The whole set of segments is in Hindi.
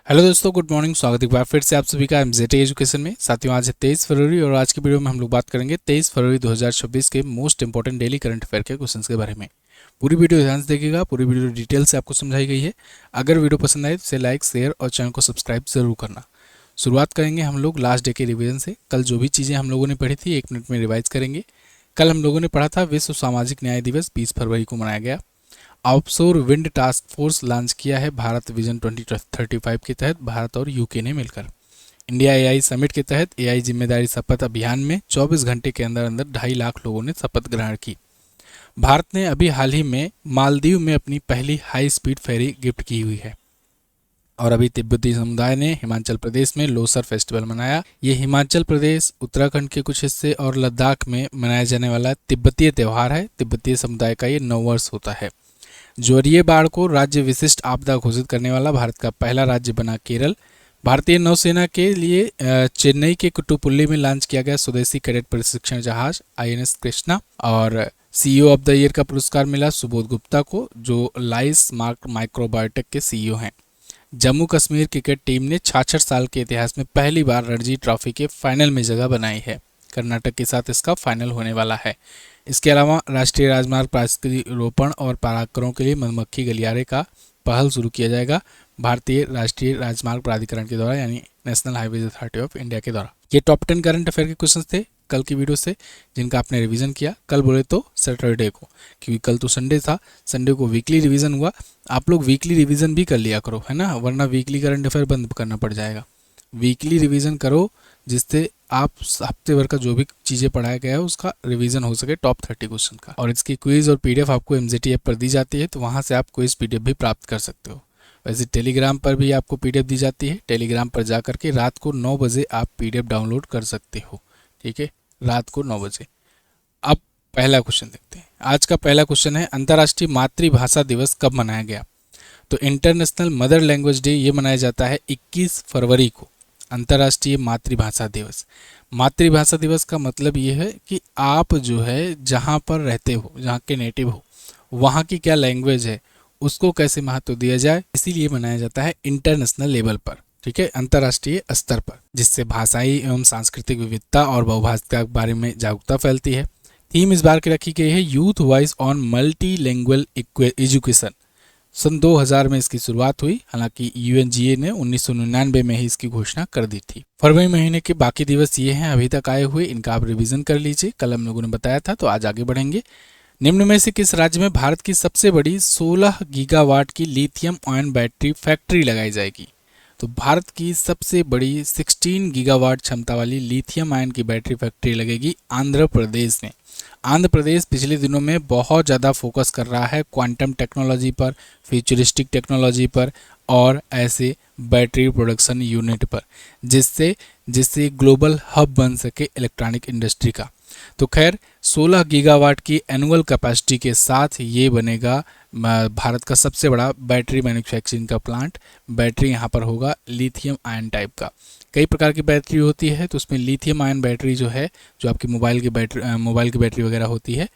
हेलो दोस्तों, गुड मॉर्निंग। स्वागत है एक बार फिर से आप सभी का एमजेटी एजुकेशन में। साथियों, आज है 23 फरवरी और आज की वीडियो में हम लोग बात करेंगे 23 फरवरी 2026 के most important daily current affair के क्वेश्चंस के बारे में। पूरी वीडियो ध्यान से देखिएगा, पूरी वीडियो डिटेल से आपको समझाई गई है। अगर वीडियो पसंद आए तो इसे लाइक, शेयर और चैनल को सब्सक्राइब जरूर करना। शुरुआत करेंगे हम लोग लास्ट डे के रिविजन से। कल जो भी चीज़ें हम लोगों ने पढ़ी थी 1 मिनट में रिवाइज करेंगे। कल हम लोगों ने पढ़ा था विश्व सामाजिक न्याय दिवस 20 फरवरी को मनाया गया। Offshore wind task force launch किया है भारत विजन 2035 के तहत भारत और यूके ने मिलकर। इंडिया एआई समिट के तहत एआई जिम्मेदारी शपथ अभियान में 24 घंटे के अंदर अंदर 2.5 लाख लोगों ने शपथ ग्रहण की। भारत ने अभी हाल ही में मालदीव में अपनी पहली हाई स्पीड फेरी गिफ्ट की हुई है। और अभी तिब्बती समुदाय ने हिमाचल प्रदेश में लोसर फेस्टिवल मनाया। ये हिमाचल प्रदेश, उत्तराखंड के कुछ हिस्से और लद्दाख में मनाया जाने वाला तिब्बतीय त्यौहार है। तिब्बतीय समुदाय का ये नववर्ष होता है। जोरिए बाढ़ को राज्य विशिष्ट आपदा घोषित करने वाला भारत का पहला राज्य बना केरल। भारतीय नौसेना के लिए चेन्नई के कुट्टुपुल्ली में लॉन्च किया गया स्वदेशी कैडेट प्रशिक्षण जहाज आईएनएस कृष्णा। और सीईओ ऑफ द ईयर का पुरस्कार मिला सुबोध गुप्ता को, जो लाइस मार्क माइक्रोबायोटेक के सीईओ हैं। जम्मू कश्मीर क्रिकेट टीम ने 66 साल के इतिहास में पहली बार रणजी ट्रॉफी के फाइनल में जगह बनाई है। कर्नाटक के साथ इसका फाइनल होने वाला है। इसके अलावा राष्ट्रीय राजमार्ग प्राधिकरण और पाराकरों के लिए मधुमक्खी गलियारे का पहल शुरू किया जाएगा भारतीय राष्ट्रीय राजमार्ग प्राधिकरण के द्वारा, यानी national highways authority of India के द्वारा। ये टॉप 10 करंट अफेयर के क्वेश्चन थे कल की वीडियो से, जिनका आपने रिवीजन किया। कल बोले तो सैटरडे को, क्योंकि कल तो संडे था। संडे को वीकली रिवीजन हुआ। आप लोग वीकली रिवीजन भी कर लिया करो, है ना, वरना वीकली करंट अफेयर बंद करना पड़ जाएगा। वीकली रिवीजन करो, जिससे आप हफ्ते भर का जो भी चीज़ें पढ़ाया गया है उसका रिवीजन हो सके, टॉप 30 क्वेश्चन का। और इसकी क्विज और पीडीएफ आपको एमजेटी ऐप पर दी जाती है, तो वहाँ से आप क्विज पीडीएफ भी प्राप्त कर सकते हो। वैसे टेलीग्राम पर भी आपको पीडीएफ दी जाती है। टेलीग्राम पर जा करके रात को 9 बजे आप पीडीएफ डाउनलोड कर सकते हो, ठीक है, रात को 9 बजे। अब पहला क्वेश्चन देखते हैं। आज का पहला क्वेश्चन है, अंतर्राष्ट्रीय मातृभाषा दिवस कब मनाया गया? तो इंटरनेशनल मदर लैंग्वेज डे ये मनाया जाता है 21 फरवरी को, अंतर्राष्ट्रीय मातृभाषा दिवस। मातृभाषा दिवस का मतलब ये है कि आप जो है जहाँ पर रहते हो, जहाँ के नेटिव हो, वहाँ की क्या लैंग्वेज है उसको कैसे महत्व दिया जाए, इसीलिए मनाया जाता है इंटरनेशनल लेवल पर, ठीक है, अंतर्राष्ट्रीय स्तर पर, जिससे भाषाई एवं सांस्कृतिक विविधता और बहुभाषिता के बारे में जागरूकता फैलती है। थीम इस बार की रखी गई है youth voice on multi language education. सन 2000 में इसकी शुरुआत हुई। हालांकि यूएनजीए ने 1999 में ही इसकी घोषणा कर दी थी। फरवरी महीने के बाकी दिवस ये हैं अभी तक आए हुए, इनका आप रिवीजन कर लीजिए। कल हम लोगों ने बताया था, तो आज आगे बढ़ेंगे। निम्न में से किस राज्य में भारत की सबसे बड़ी 16 गीगावाट की लिथियम आयन बैटरी फैक्ट्री लगाई जाएगी? तो भारत की सबसे बड़ी 16 गीगावाट क्षमता वाली लिथियम आयन की बैटरी फैक्ट्री लगेगी आंध्र प्रदेश में। आंध्र प्रदेश पिछले दिनों में बहुत ज़्यादा फोकस कर रहा है क्वांटम टेक्नोलॉजी पर, फ्यूचरिस्टिक टेक्नोलॉजी पर और ऐसे बैटरी प्रोडक्शन यूनिट पर, जिससे ग्लोबल हब बन सके इलेक्ट्रॉनिक इंडस्ट्री का। तो खैर 16 गीगावाट की एनुअल कैपेसिटी के साथ ये बनेगा भारत का सबसे बड़ा बैटरी मैन्युफैक्चरिंग का प्लांट। बैटरी यहाँ पर होगा लिथियम आयन टाइप का। कई प्रकार की बैटरी होती है, तो उसमें लिथियम आयन बैटरी जो है, जो आपकी मोबाइल की बैटरी वगैरह होती है,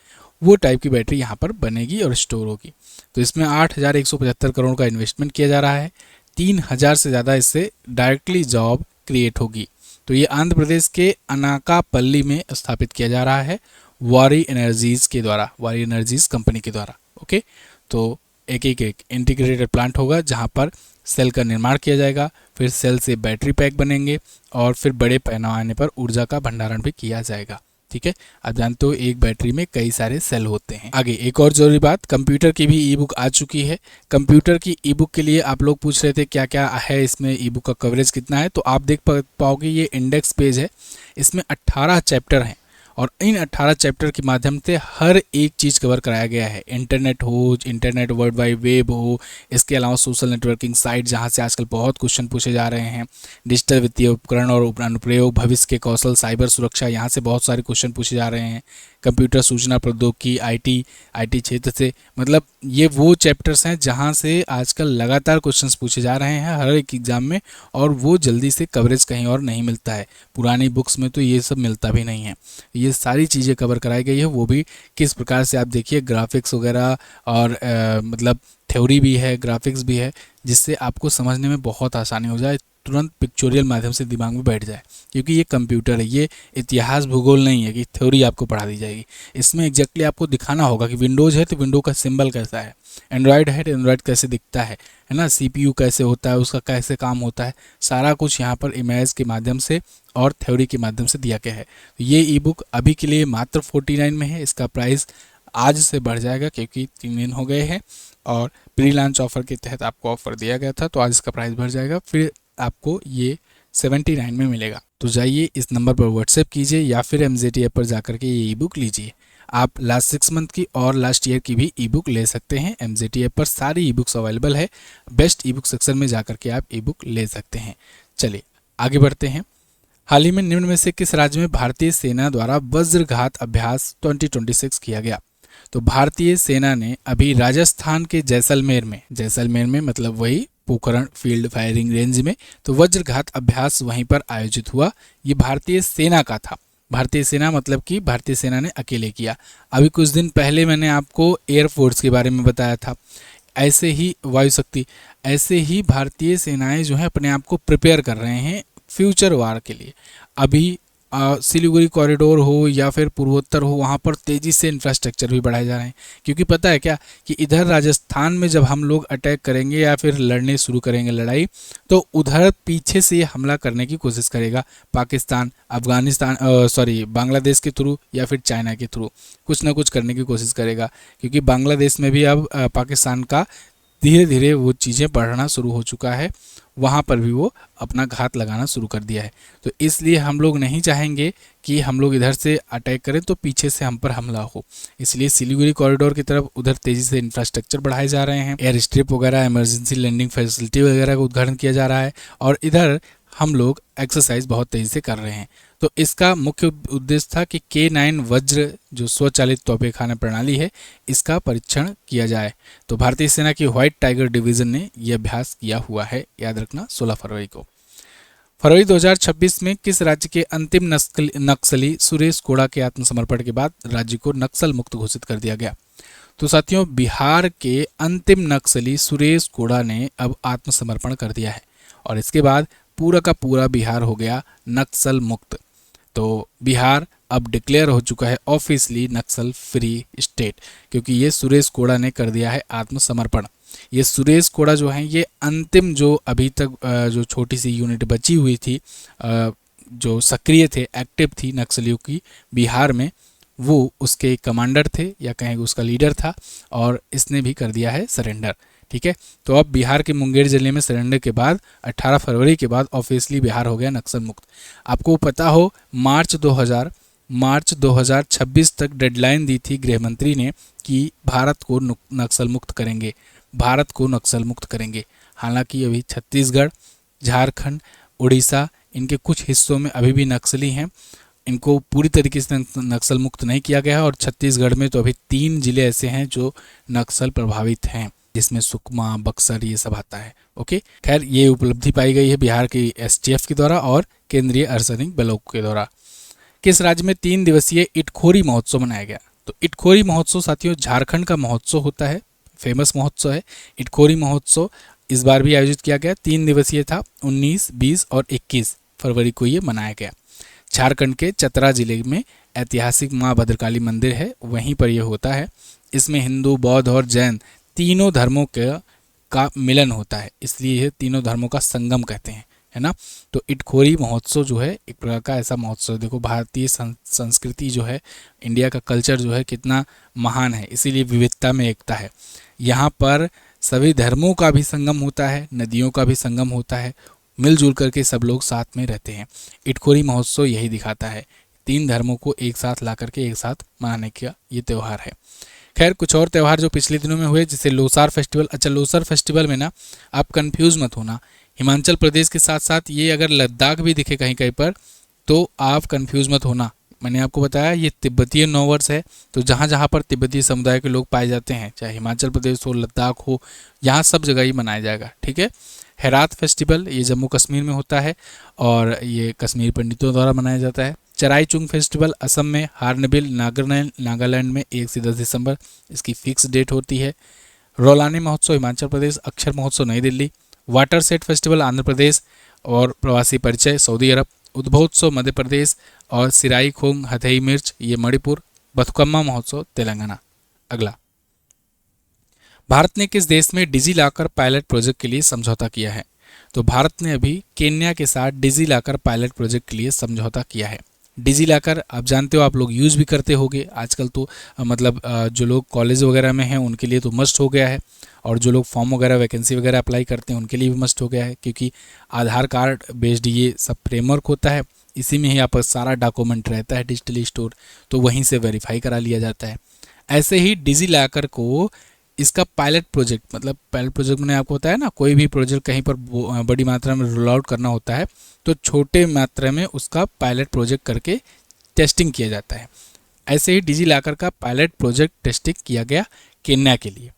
वो टाइप की बैटरी यहाँ पर बनेगी और स्टोर होगी। तो इसमें 8,175 करोड़ का इन्वेस्टमेंट किया जा रहा है। 3,000 से ज़्यादा इससे डायरेक्टली जॉब क्रिएट होगी। तो ये आंध्र प्रदेश के अनाकापल्ली में स्थापित किया जा रहा है वारी एनर्जीज के द्वारा, वारी एनर्जीज कंपनी के द्वारा। ओके, तो एक इंटीग्रेटेड प्लांट होगा जहाँ पर सेल का निर्माण किया जाएगा, फिर सेल से बैटरी पैक बनेंगे और फिर बड़े पैमाने पर ऊर्जा का भंडारण भी किया जाएगा, ठीक है। आप जानते हो एक बैटरी में कई सारे सेल होते हैं। आगे एक और जरूरी बात, कंप्यूटर की भी ई बुक आ चुकी है। कंप्यूटर की ई बुक के लिए आप लोग पूछ रहे थे क्या क्या है इसमें, ई बुक का कवरेज कितना है, तो आप देख पाओगे ये इंडेक्स पेज है। इसमें 18 चैप्टर हैं और इन 18 चैप्टर के माध्यम से हर एक चीज़ कवर कराया गया है। इंटरनेट हो, इंटरनेट वर्ल्ड वाइड वेब हो, इसके अलावा सोशल नेटवर्किंग साइट जहाँ से आजकल बहुत क्वेश्चन पूछे जा रहे हैं, डिजिटल वित्तीय उपकरण और अनुप्रयोग, भविष्य के कौशल, साइबर सुरक्षा, यहाँ से बहुत सारे क्वेश्चन पूछे जा रहे हैं। कंप्यूटर सूचना प्रौद्योगिकी, आईटी क्षेत्र से, मतलब ये वो चैप्टर्स हैं जहाँ से आजकल लगातार क्वेश्चंस पूछे जा रहे हैं हर एक एग्जाम में, और वो जल्दी से कवरेज कहीं और नहीं मिलता है। पुरानी बुक्स में तो ये सब मिलता भी नहीं है। ये सारी चीज़ें कवर कराई गई है, वो भी किस प्रकार से, आप देखिए ग्राफिक्स वगैरह और मतलब थ्योरी भी है, ग्राफिक्स भी है, जिससे आपको समझने में बहुत आसानी हो जाए, तुरंत पिक्चोरियल माध्यम से दिमाग में बैठ जाए। क्योंकि ये कंप्यूटर है, ये इतिहास भूगोल नहीं है कि थ्योरी आपको पढ़ा दी जाएगी। इसमें एग्जैक्टली आपको दिखाना होगा कि विंडोज़ है तो विंडो का सिंबल कैसा है, एंड्रॉयड है तो एंड्रॉयड कैसे दिखता है ना, सीपीयू कैसे होता है, उसका कैसे काम होता है, सारा कुछ यहाँ पर इमेज के माध्यम से और थ्योरी के माध्यम से दिया गया है। तो ये ई बुक अभी के लिए मात्र 49 में है। इसका प्राइस आज से बढ़ जाएगा क्योंकि 3 दिन हो गए हैं और प्री लॉन्च ऑफर के तहत आपको ऑफर दिया गया था, तो आज इसका प्राइस बढ़ जाएगा, फिर आपको ये 79 में मिलेगा। तो जाइए इस नंबर पर व्हाट्सएप कीजिए या फिर MZT ऐप पर जाकर के ये ई बुक लीजिए। आप लास्ट 6 मंथ की और लास्ट ईयर की भी ई बुक ले सकते हैं। MZT ऐप पर सारी ई बुक्स अवेलेबल है। बेस्ट ई बुक सेक्शन में जाकर के आप ई बुक ले सकते हैं। चलिए आगे बढ़ते हैं। हाल ही में निम्न में से किस राज्य में भारतीय सेना द्वारा वज्रघात अभ्यास 2026 किया गया? तो भारतीय सेना ने अभी राजस्थान के जैसलमेर में मतलब वही पोखरण फील्ड फायरिंग रेंज में, तो वज्रघात अभ्यास वहीं पर आयोजित हुआ। ये भारतीय सेना का था। भारतीय सेना मतलब कि भारतीय सेना ने अकेले किया। अभी कुछ दिन पहले मैंने आपको एयरफोर्स के बारे में बताया था, ऐसे ही वायुशक्ति, ऐसे ही भारतीय सेनाएं जो है अपने आप को प्रिपेयर कर रहे हैं फ्यूचर वार के लिए। अभी सिलीगुड़ी कॉरिडोर हो या फिर पूर्वोत्तर हो, वहाँ पर तेज़ी से इंफ्रास्ट्रक्चर भी बढ़ाए जा रहे हैं। क्योंकि पता है क्या कि इधर राजस्थान में जब हम लोग अटैक करेंगे या फिर लड़ने शुरू करेंगे लड़ाई, तो उधर पीछे से हमला करने की कोशिश करेगा पाकिस्तान, अफगानिस्तान, बांग्लादेश के थ्रू या फिर चाइना के थ्रू कुछ ना कुछ करने की कोशिश करेगा। क्योंकि बांग्लादेश में भी अब पाकिस्तान का धीरे धीरे वो चीज़ें बढ़ना शुरू हो चुका है, वहाँ पर भी वो अपना घात लगाना शुरू कर दिया है। तो इसलिए हम लोग नहीं चाहेंगे कि हम लोग इधर से अटैक करें तो पीछे से हम पर हमला हो। इसलिए सिलीगुड़ी कॉरिडोर की तरफ उधर तेज़ी से इंफ्रास्ट्रक्चर बढ़ाए जा रहे हैं, एयर स्ट्रिप वगैरह, इमरजेंसी लैंडिंग फैसिलिटी वगैरह का उद्घाटन किया जा रहा है, और इधर हम लोग एक्सरसाइज बहुत तेज़ी से कर रहे हैं। तो इसका मुख्य उद्देश्य था कि K9 वज्र जो स्वचालित तोपे खाना प्रणाली है, इसका परीक्षण किया जाए। तो भारतीय सेना की व्हाइट टाइगर डिवीज़न ने यह अभ्यास किया हुआ है, याद रखना 16 फरवरी को। फरवरी 2026 में किस राज्य के अंतिम नक्सली सुरेश कोड़ा के आत्मसमर्पण के बाद राज्य को नक्सल मुक्त घोषित कर दिया गया? तो साथियों, बिहार के अंतिम नक्सली सुरेश कोड़ा ने अब आत्मसमर्पण कर दिया है और इसके बाद पूरा का पूरा बिहार हो गया नक्सल मुक्त। तो बिहार अब डिक्लेयर हो चुका है ऑफिशियली नक्सल फ्री स्टेट, क्योंकि ये सुरेश कोड़ा ने कर दिया है आत्मसमर्पण। ये सुरेश कोड़ा जो हैं, ये अंतिम जो अभी तक जो छोटी सी यूनिट बची हुई थी, जो सक्रिय थे, एक्टिव थी नक्सलियों की बिहार में, वो उसके कमांडर थे या कहें उसका लीडर था, और इसने भी कर दिया है सरेंडर। ठीक है, तो अब बिहार के मुंगेर जिले में सरेंडर के बाद 18 फरवरी के बाद ऑफिशियली बिहार हो गया नक्सल मुक्त। आपको पता हो मार्च 2026 तक डेडलाइन दी थी गृह मंत्री ने कि भारत को नक्सल मुक्त करेंगे, भारत को नक्सल मुक्त करेंगे। हालांकि अभी छत्तीसगढ़, झारखंड, उड़ीसा, इनके कुछ हिस्सों में अभी भी नक्सली हैं, इनको पूरी तरीके से नक्सल मुक्त नहीं किया गया है। और छत्तीसगढ़ में तो अभी 3 जिले ऐसे हैं जो नक्सल प्रभावित हैं, जिसमें सुकमा, बक्सर, ये सब आता है। ओके, खैर ये उपलब्धि पाई गई है बिहार की STF के द्वारा और केंद्रीय अर्धसैनिक बलों के द्वारा। किस राज्य में 3 दिवसीय इटखोरी महोत्सव मनाया गया? तो इटखोरी महोत्सव साथियों झारखंड का महोत्सव होता है, फेमस महोत्सव है इटखोरी महोत्सव। इस बार भी आयोजित किया गया, 3 दिवसीय था, 19, 20 और 21 फरवरी को ये मनाया गया। झारखंड के चतरा जिले में ऐतिहासिक माँ भद्रकाली मंदिर है, वहीं पर यह होता है। इसमें हिंदू, बौद्ध और जैन तीनों धर्मों का मिलन होता है, इसलिए यह तीनों धर्मों का संगम कहते हैं, है ना। तो इटखोरी महोत्सव जो है एक प्रकार का ऐसा महोत्सव, देखो भारतीय संस्कृति जो है, इंडिया का कल्चर जो है कितना महान है, इसीलिए विविधता में एकता है। यहाँ पर सभी धर्मों का भी संगम होता है, नदियों का भी संगम होता है, मिलजुल करके सब लोग साथ में रहते हैं। इटखोरी महोत्सव यही दिखाता है, 3 धर्मों को एक साथ ला करके एक साथ मनाने का ये त्यौहार है। खैर कुछ और त्यौहार जो पिछले दिनों में हुए, जैसे लोसार फेस्टिवल। अच्छा, लोसार फेस्टिवल में ना आप कंफ्यूज मत होना, हिमाचल प्रदेश के साथ साथ ये अगर लद्दाख भी दिखे कहीं कहीं पर तो आप कंफ्यूज मत होना, मैंने आपको बताया ये तिब्बतीय नववर्ष है। तो जहाँ जहाँ पर तिब्बतीय समुदाय के लोग पाए जाते हैं, चाहे हिमाचल प्रदेश हो, लद्दाख हो, यहाँ सब जगह ही मनाया जाएगा। ठीक है। हेरात फेस्टिवल ये जम्मू कश्मीर में होता है और ये कश्मीरी पंडितों द्वारा मनाया जाता है। चराईचुंग फेस्टिवल असम में, हार्नबिल नागालैंड में 1 से 10 दिसंबर इसकी फिक्स डेट होती है। रोलानी महोत्सव Himachal Pradesh, Akshar Mahotsav Nai Delhi, water set festival Andhra Pradesh और प्रवासी परिचय सऊदी अरब, उद्भवोत्सव मध्य प्रदेश और सिराई खोंग हथई मिर्च ये मणिपुर, बथुकम्मा महोत्सव तेलंगाना। अगला, भारत ने किस देश में डिजी लॉकर पायलट प्रोजेक्ट के लिए समझौता किया है? तो भारत ने अभी केन्या के साथ डिजी लॉकर पायलट प्रोजेक्ट के लिए समझौता किया है। डिजी लॉकर आप जानते हो, आप लोग यूज़ भी करते होगे आजकल तो, मतलब जो लोग कॉलेज वगैरह में हैं उनके लिए तो मस्ट हो गया है, और जो लोग फॉर्म वगैरह वैकेंसी वगैरह अप्लाई करते हैं उनके लिए भी मस्ट हो गया है, क्योंकि आधार कार्ड बेस्ड ये सब फ्रेमवर्क होता है। इसी में ही आपका सारा डॉक्यूमेंट रहता है डिजिटली स्टोर, तो वहीं से वेरीफाई करा लिया जाता है। ऐसे ही डिजी लॉकर को इसका पायलट प्रोजेक्ट, मतलब पायलट प्रोजेक्ट मैंने आपको बताया ना, कोई भी प्रोजेक्ट कहीं पर बड़ी मात्रा में रोल आउट करना होता है तो छोटे मात्रा में उसका पायलट प्रोजेक्ट करके टेस्टिंग किया जाता है। ऐसे ही डिजी लॉकर का पायलट प्रोजेक्ट टेस्टिंग किया गया केन्या के लिए।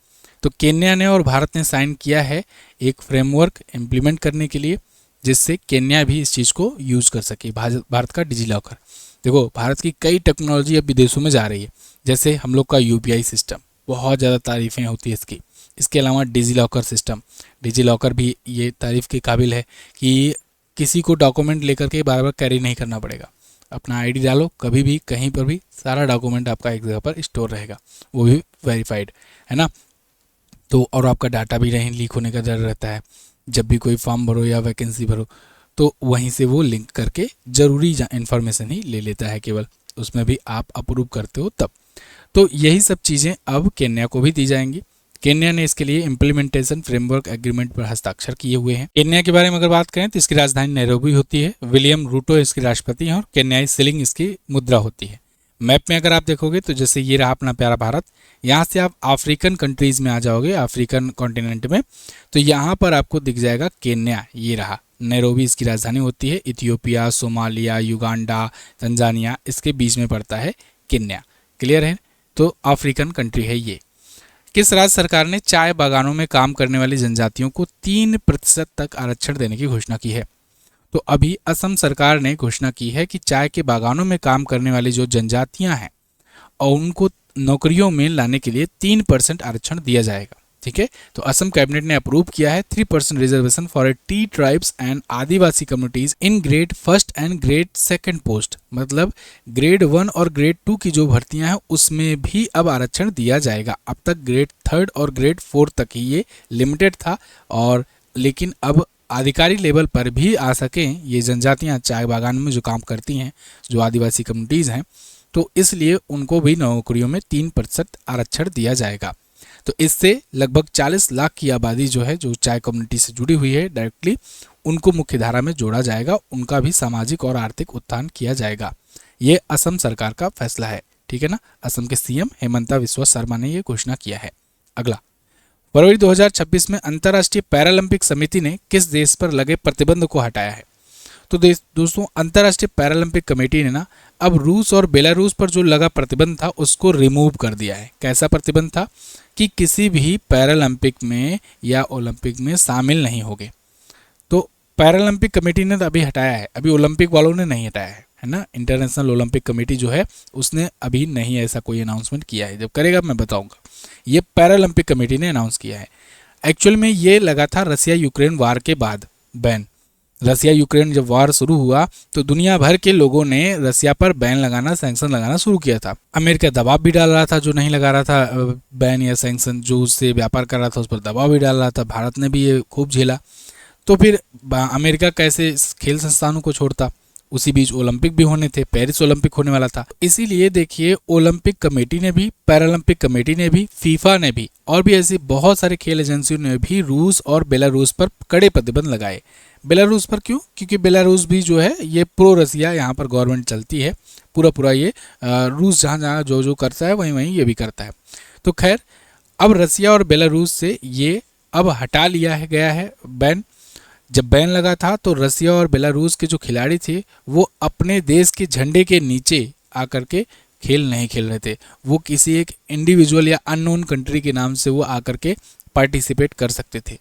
तो केन्या ने और भारत ने साइन किया है एक फ्रेमवर्क इम्प्लीमेंट करने के लिए, जिससे केन्या भी इस चीज़ को यूज़ कर सके, भारत का डिजी लॉकर। देखो, भारत की कई टेक्नोलॉजी अब विदेशों में जा रही है, जैसे हम लोग का यूपीआई सिस्टम, बहुत ज़्यादा तारीफ़ें होती है इसकी। इसके अलावा digi locker system, digi locker भी ये तारीफ़ के काबिल है कि किसी को डॉक्यूमेंट लेकर के बार बार कैरी नहीं करना पड़ेगा। अपना आईडी डालो, कभी भी कहीं पर भी सारा डॉक्यूमेंट आपका एक जगह पर स्टोर रहेगा, वो भी वेरीफाइड, है ना। तो और आपका डाटा भी नहीं लीक होने का डर रहता है। जब भी कोई फॉर्म भरो या वैकेंसी भरो तो वहीं से वो लिंक करके ज़रूरी इन्फॉर्मेशन ही ले लेता है, केवल उसमें भी आप अप्रूव करते हो तब। तो यही सब चीज़ें अब केन्या को भी दी जाएंगी। केन्या ने इसके लिए इम्प्लीमेंटेशन फ्रेमवर्क एग्रीमेंट पर हस्ताक्षर किए हुए हैं। केन्या के बारे में अगर बात करें तो इसकी राजधानी नैरोबी होती है, विलियम रूटो इसके राष्ट्रपति हैं और केन्याई शिलिंग इसकी मुद्रा होती है। मैप में अगर आप देखोगे तो जैसे ये रहा अपना प्यारा भारत, यहाँ से आप अफ्रीकन कंट्रीज़ में आ जाओगे, अफ्रीकन कॉन्टिनेंट में, तो यहाँ पर आपको दिख जाएगा केन्या, ये रहा। नैरोबी इसकी राजधानी होती है। इथियोपिया, सोमालिया, युगांडा, तंजानिया इसके बीच में पड़ता है केन्या। क्लियर है? तो अफ्रीकन कंट्री है ये। किस राज्य सरकार ने चाय बागानों में काम करने वाली जनजातियों को 3% तक आरक्षण देने की घोषणा की है? तो अभी असम सरकार ने घोषणा की है कि चाय के बागानों में काम करने वाली जो जनजातियां हैं और उनको नौकरियों में लाने के लिए 3% आरक्षण दिया जाएगा। ठीक है। तो असम कैबिनेट ने अप्रूव किया है 3% reservation for tea tribes and Adivasi communities in grade 1 and grade 2 post, मतलब ग्रेड 1 और ग्रेड 2 की जो भर्तियां हैं उसमें भी अब आरक्षण दिया जाएगा। अब तक ग्रेड 3 और ग्रेड 4 तक ही ये लिमिटेड था, और लेकिन अब आधिकारिक लेवल पर भी आ सकें ये जनजातियां चाय बागान में जो काम करती हैं, जो आदिवासी कम्युनिटीज़ हैं, तो इसलिए उनको भी नौकरियों में 3% आरक्षण दिया जाएगा। तो इससे लगभग 40 लाख की आबादी जो है, जो चाय कम्युनिटी से जुड़ी हुई है डायरेक्टली, उनको मुख्य धारा में जोड़ा जाएगा, उनका भी सामाजिक और आर्थिक उत्थान किया जाएगा। ये असम सरकार का फैसला है। ठीक है ना। असम के सीएम हेमंता बिस्वा शर्मा ने ये घोषणा किया है। अगला, फरवरी 2026 में अंतर्राष्ट्रीय पैरालंपिक समिति ने किस देश पर लगे प्रतिबंध को हटाया है? तो दोस्तों, अंतर्राष्ट्रीय पैरालंपिक कमेटी ने ना अब रूस और बेलारूस पर जो लगा प्रतिबंध था उसको रिमूव कर दिया है। कैसा प्रतिबंध था? कि किसी भी पैरालंपिक में या ओलंपिक में शामिल नहीं होंगे। तो पैरालंपिक कमेटी ने तो अभी हटाया है, अभी ओलंपिक वालों ने नहीं हटाया है ना। इंटरनेशनल ओलंपिक कमेटी जो है उसने अभी नहीं ऐसा कोई अनाउंसमेंट किया है, जब करेगा मैं बताऊंगा। ये पैरालंपिक कमेटी ने अनाउंस किया है। एक्चुअल में ये लगा था रसिया यूक्रेन वार के बाद बैन। रसिया यूक्रेन जब वार शुरू हुआ तो दुनिया भर के लोगों ने रसिया पर बैन लगाना, सैंक्शन लगाना शुरू किया था। अमेरिका दबाव भी डाल रहा था, जो नहीं लगा रहा था बैन या सैंक्शन, जो उससे व्यापार कर रहा था उस पर दबाव भी डाल रहा था। भारत ने भी ये खूब झेला। तो फिर अमेरिका कैसे खेल संस्थानों को छोड़ता? उसी बीच ओलंपिक भी होने थे, पेरिस ओलंपिक होने वाला था। इसीलिए देखिए, ओलंपिक कमेटी ने भी, पैरालंपिक कमेटी ने भी, फीफा ने भी, और भी ऐसी बहुत सारे खेल एजेंसियों ने भी रूस और बेलारूस पर कड़े प्रतिबंध लगाए। बेलारूस पर क्यों? क्योंकि बेलारूस भी जो है ये प्रो रसिया यहाँ पर गवर्नमेंट चलती है, पूरा ये रूस जहाँ जहाँ जो करता है वहीं वहीं ये भी करता है। तो खैर, अब रसिया और बेलारूस से ये अब हटा लिया गया है बैन। जब बैन लगा था तो रसिया और बेलारूस के जो खिलाड़ी थे वो अपने देश के झंडे के नीचे आकर के खेल नहीं खेल रहे थे, वो किसी एक इंडिविजुअल या अननोन कंट्री के नाम से वो आकर के पार्टिसिपेट कर सकते थे।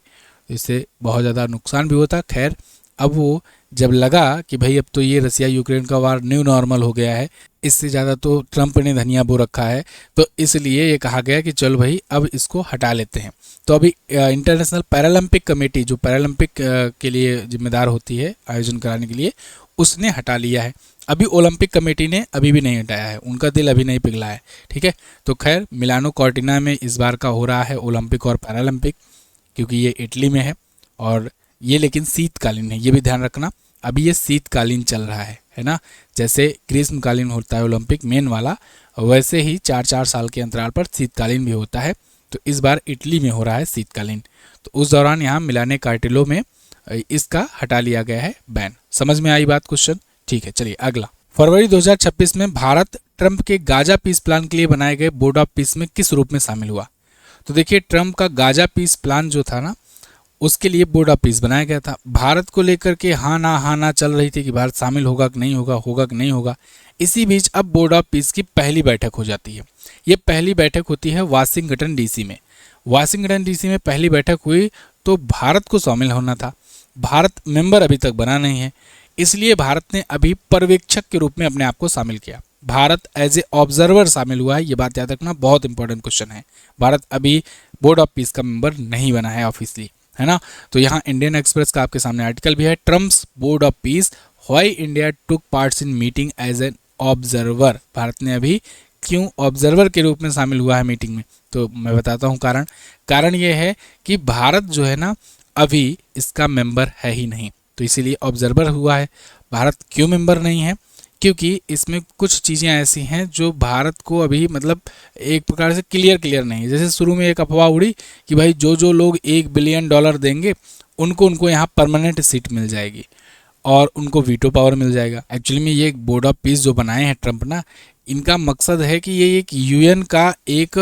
इससे बहुत ज़्यादा नुकसान भी होता। खैर, अब वो जब लगा कि भाई अब तो ये रसिया यूक्रेन का वार न्यू नॉर्मल हो गया है, इससे ज़्यादा तो ट्रंप ने धनिया बो रखा है, तो इसलिए ये कहा गया कि चल भाई अब इसको हटा लेते हैं। तो अभी इंटरनेशनल पैरालंपिक कमेटी, जो पैरालंपिक के लिए जिम्मेदार होती है आयोजन कराने के लिए, उसने हटा लिया है। अभी ओलंपिक कमेटी ने अभी भी नहीं हटाया है, उनका दिल अभी नहीं पिघला है। ठीक है, तो खैर मिलानो कॉर्टिना में इस बार का हो रहा है ओलंपिक और पैरालंपिक, क्योंकि ये इटली में है और ये लेकिन शीतकालीन है, ये भी ध्यान रखना। अभी ये शीतकालीन चल रहा है ना। जैसे ग्रीष्मकालीन होता है ओलंपिक मेन वाला, वैसे ही 4-4 साल के अंतराल पर शीतकालीन भी होता है। तो इस बार इटली में हो रहा है शीतकालीन, तो उस दौरान यहाँ मिलाने कार्टिलो में इसका हटा लिया गया है बैन। समझ में आई बात क्वेश्चन? ठीक है, चलिए अगला। फरवरी 2026 में भारत ट्रंप के गाजा पीस प्लान के लिए बनाए गए बोर्ड ऑफ पीस में किस रूप में शामिल हुआ? तो देखिए, ट्रंप का गाजा पीस प्लान जो था ना, उसके लिए बोर्ड ऑफ पीस बनाया गया था। भारत को लेकर के हाँ ना चल रही थी कि भारत शामिल होगा कि नहीं होगा, होगा कि नहीं होगा। इसी बीच अब बोर्ड ऑफ पीस की पहली बैठक हो जाती है। ये पहली बैठक होती है वाशिंगटन डीसी में। वाशिंगटन डीसी में पहली बैठक हुई तो भारत को शामिल होना था। भारत मेंबर अभी तक बना नहीं है, इसलिए भारत ने अभी पर्यवेक्षक के रूप में अपने आप को शामिल किया। भारत एज ए ऑब्जर्वर शामिल हुआ है, ये बात याद रखना, बहुत इंपॉर्टेंट क्वेश्चन है। भारत अभी बोर्ड ऑफ पीस का मेंबर नहीं बना है ऑफिशियली, है ना। तो यहाँ इंडियन एक्सप्रेस का आपके सामने आर्टिकल भी है, Trump's board of peace, why India took parts in meeting as an observer. भारत ने अभी क्यों ऑब्जर्वर के रूप में शामिल हुआ है मीटिंग में, तो मैं बताता हूँ कारण ये है कि भारत जो है ना अभी इसका मेंबर है ही नहीं, तो इसीलिए ऑब्जर्वर हुआ है। भारत क्यों मेंबर नहीं है? क्योंकि इसमें कुछ चीज़ें ऐसी हैं जो भारत को अभी मतलब एक प्रकार से क्लियर नहीं है। जैसे शुरू में एक अफवाह उड़ी कि भाई जो लोग $1 बिलियन देंगे उनको यहाँ परमानेंट सीट मिल जाएगी और उनको वीटो पावर मिल जाएगा। एक्चुअली में ये एक बोर्ड ऑफ पीस जो बनाए हैं ट्रंप ना, इनका मकसद है कि ये एक यूएन का एक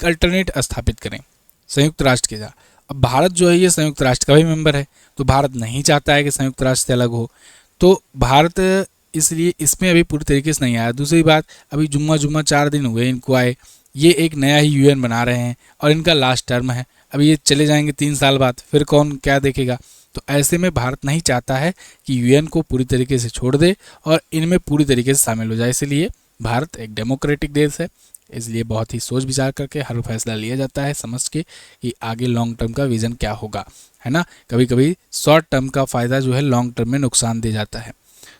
अल्टरनेट स्थापित करें संयुक्त राष्ट्र के साथ। अब भारत जो है ये संयुक्त राष्ट्र का भी मेंबर है, तो भारत नहीं चाहता है कि संयुक्त राष्ट्र से अलग हो, तो भारत इसलिए इसमें अभी पूरी तरीके से नहीं आया। दूसरी बात, अभी जुम्मा 4 दिन हुए इनको आए, ये एक नया ही यूएन बना रहे हैं और इनका लास्ट टर्म है, अभी ये चले जाएंगे 3 साल बाद, फिर कौन क्या देखेगा। तो ऐसे में भारत नहीं चाहता है कि यूएन को पूरी तरीके से छोड़ दे और इनमें पूरी तरीके से शामिल हो जाए। इसलिए भारत एक डेमोक्रेटिक देश है, इसलिए बहुत ही सोच विचार करके हर फैसला लिया जाता है, समझ के कि आगे लॉन्ग टर्म का विजन क्या होगा, है ना। कभी कभी शॉर्ट टर्म का फ़ायदा जो है लॉन्ग टर्म में नुकसान दे जाता है,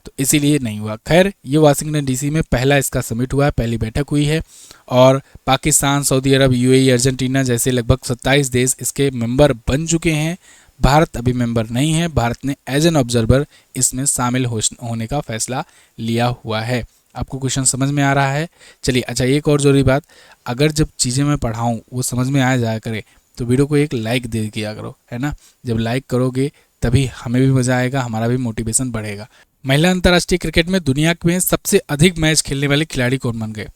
तो इसीलिए नहीं हुआ। खैर, ये वाशिंगटन डीसी में पहला इसका समिट हुआ है, पहली बैठक हुई है और पाकिस्तान, सऊदी अरब, यूएई, अर्जेंटीना जैसे लगभग 27 देश इसके मेंबर बन चुके हैं। भारत अभी मेंबर नहीं है, भारत ने एज एन ऑब्जर्वर इसमें शामिल होने का फैसला लिया हुआ है। आपको क्वेश्चन समझ में आ रहा है? चलिए, अच्छा एक और जरूरी बात, अगर जब चीज़ें मैं पढ़ाऊँ वो समझ में आ जाया करे तो वीडियो को एक लाइक दे दिया करो, है ना। जब लाइक करोगे तभी हमें भी मज़ा आएगा, हमारा भी मोटिवेशन बढ़ेगा। महिला अंतर्राष्ट्रीय क्रिकेट में दुनिया में सबसे अधिक मैच खेलने वाले खिलाड़ी कौन बन गए?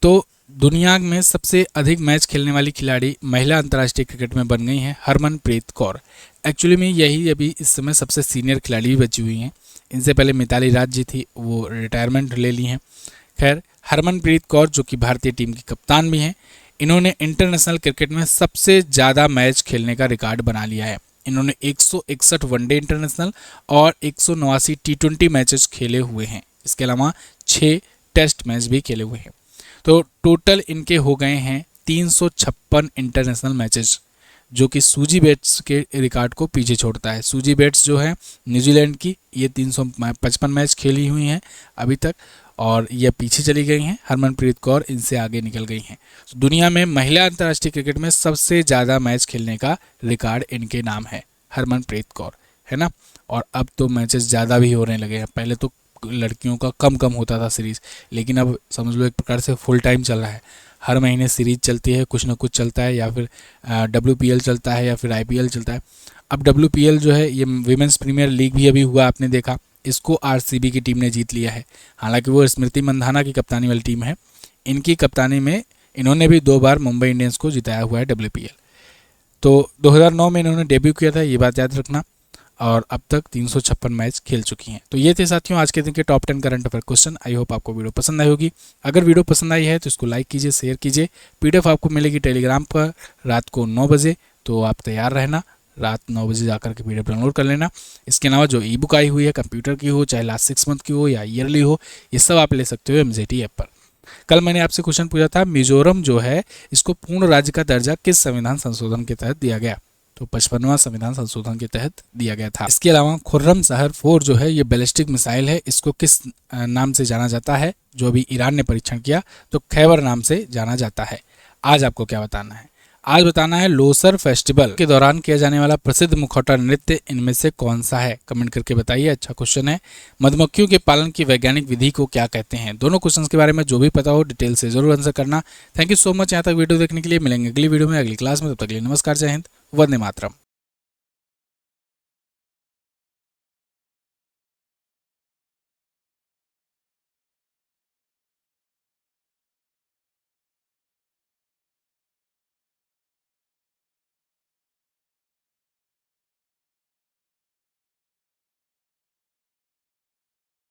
तो दुनिया में सबसे अधिक मैच खेलने वाली खिलाड़ी महिला अंतर्राष्ट्रीय क्रिकेट में बन गई हैं हरमनप्रीत कौर। एक्चुअली में यही अभी इस समय सबसे सीनियर खिलाड़ी भी बची हुई हैं। इनसे पहले मिताली राज जी थी, वो रिटायरमेंट ले ली हैं। खैर, हरमनप्रीत कौर जो कि भारतीय टीम की कप्तान भी हैं, इन्होंने इंटरनेशनल क्रिकेट में सबसे ज़्यादा मैच खेलने का रिकॉर्ड बना लिया है। इन्होंने 161 वनडे इंटरनेशनल और 189 T20 मैचेस खेले हुए हैं। इसके अलावा 6 टेस्ट मैच भी खेले हुए हैं। तो टोटल इनके हो गए हैं 356 इंटरनेशनल मैचेस, जो कि सूजी बेट्स के रिकॉर्ड को पीछे छोड़ता है। सूजी बेट्स जो है न्यूजीलैंड की, ये 355 मैच खेली हुई हैं अभी तक और ये पीछे चली गई हैं। हरमनप्रीत कौर इनसे आगे निकल गई हैं। दुनिया में महिला अंतर्राष्ट्रीय क्रिकेट में सबसे ज़्यादा मैच खेलने का रिकॉर्ड इनके नाम है, हरमनप्रीत कौर, है ना। और अब तो मैचेस ज़्यादा भी होने लगे हैं। पहले तो लड़कियों का कम होता था सीरीज़, लेकिन अब समझ लो एक प्रकार से फुल टाइम चल रहा है। हर महीने सीरीज चलती है, कुछ ना कुछ चलता है, या फिर WPL चलता है या फिर IPL चलता है। अब WPL जो है ये विमेंस प्रीमियर लीग भी अभी हुआ, आपने देखा, इसको RCB की टीम ने जीत लिया है। हालांकि वो स्मृति मंधाना की कप्तानी वाली टीम है, इनकी कप्तानी में इन्होंने भी 2 बार मुंबई इंडियंस को जिताया हुआ है WPL। तो 2009 में इन्होंने डेब्यू किया था, ये बात याद रखना। और अब तक 356 मैच खेल चुकी हैं। तो ये थे साथियों आज के दिन के top 10 current affair question. I hope आपको वीडियो पसंद आई होगी। अगर वीडियो पसंद आई है तो इसको लाइक कीजिए, शेयर कीजिए। पीडीएफ आपको मिलेगी टेलीग्राम पर रात को 9 बजे, तो आप तैयार रहना, रात 9 बजे जाकर के पीडीएफ डाउनलोड कर लेना। इसके अलावा जो ई बुक आई हुई है कंप्यूटर की हो, चाहे लास्ट 6 मंथ की हो या ईयरली हो, ये सब आप ले सकते हो एमजेटी ऐप पर। कल मैंने आपसे क्वेश्चन पूछा था मिजोरम जो है इसको पूर्ण राज्य का दर्जा किस संविधान संशोधन के तहत दिया गया, तो 55वां संविधान संशोधन के तहत दिया गया था। इसके अलावा खुर्रम शहर 4 जो है ये बैलिस्टिक मिसाइल है, इसको किस नाम से जाना जाता है, जो अभी ईरान ने परीक्षण किया, तो खैबर नाम से जाना जाता है। आज आपको क्या बताना है, आज बताना है लोसर फेस्टिवल के दौरान किया जाने वाला प्रसिद्ध मुखौटा नृत्य इनमें से कौन सा है। कमेंट करके बताइए, अच्छा क्वेश्चन है। मधुमक्खियों के पालन की वैज्ञानिक विधि को क्या कहते हैं। दोनों क्वेश्चंस के बारे में जो भी पता हो डिटेल से जरूर आंसर करना। थैंक यू सो मच यहाँ तक वीडियो देखने के लिए। मिलेंगे अगली वीडियो में अगली क्लास में, तब तक के लिए नमस्कार, जय हिंद, वंदे मातरम।